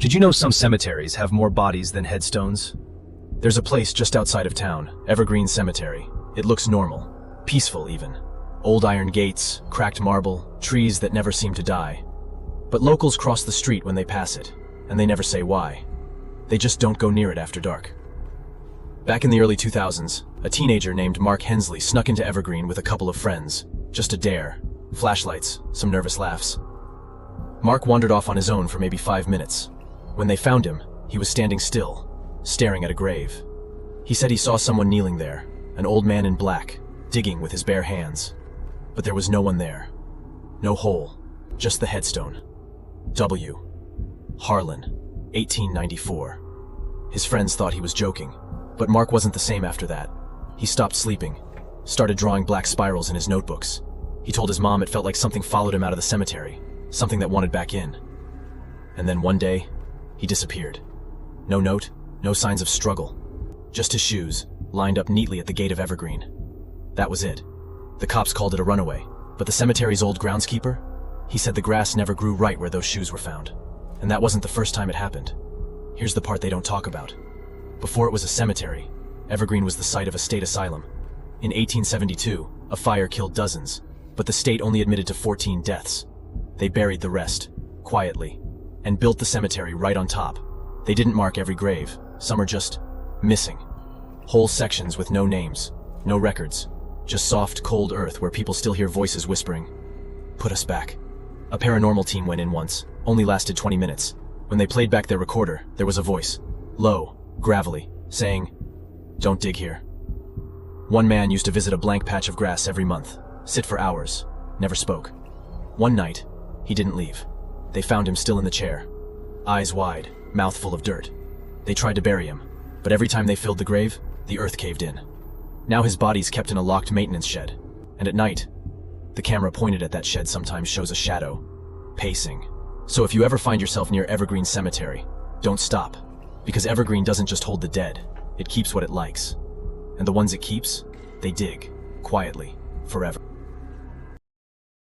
Did you know some cemeteries have more bodies than headstones? There's a place just outside of town, Evergreen Cemetery. It looks normal, peaceful even. Old iron gates, cracked marble, trees that never seem to die. But locals cross the street when they pass it, and they never say why. They just don't go near it after dark. Back in the early 2000s, a teenager named Mark Hensley snuck into Evergreen with a couple of friends. Just a dare. Flashlights, some nervous laughs. Mark wandered off on his own for maybe 5 minutes. When they found him, he was standing still, staring at a grave. He said he saw someone kneeling there, an old man in black, digging with his bare hands. But there was no one there. No hole, just the headstone. W. Harlan, 1894. His friends thought he was joking, but Mark wasn't the same after that. He stopped sleeping, started drawing black spirals in his notebooks. He told his mom it felt like something followed him out of the cemetery, something that wanted back in. And then one day, he disappeared. No note, no signs of struggle. Just his shoes, lined up neatly at the gate of Evergreen. That was it. The cops called it a runaway, but the cemetery's old groundskeeper? He said the grass never grew right where those shoes were found. And that wasn't the first time it happened. Here's the part they don't talk about. Before it was a cemetery, Evergreen was the site of a state asylum. In 1872, a fire killed dozens, but the state only admitted to 14 deaths. They buried the rest, quietly, and built the cemetery right on top. They didn't mark every grave. Some are just missing. Whole sections with no names, no records, just soft, cold earth where people still hear voices whispering, "Put us back." A paranormal team went in once, only lasted 20 minutes. When they played back their recorder, there was a voice, low, gravelly, saying, "Don't dig here." One man used to visit a blank patch of grass every month, sit for hours, never spoke. One night, he didn't leave. They found him still in the chair, eyes wide, mouth full of dirt. They tried to bury him, but every time they filled the grave, the earth caved in. Now his body's kept in a locked maintenance shed, and at night, the camera pointed at that shed sometimes shows a shadow, pacing. So if you ever find yourself near Evergreen Cemetery, don't stop, because Evergreen doesn't just hold the dead, it keeps what it likes. And the ones it keeps, they dig, quietly, forever.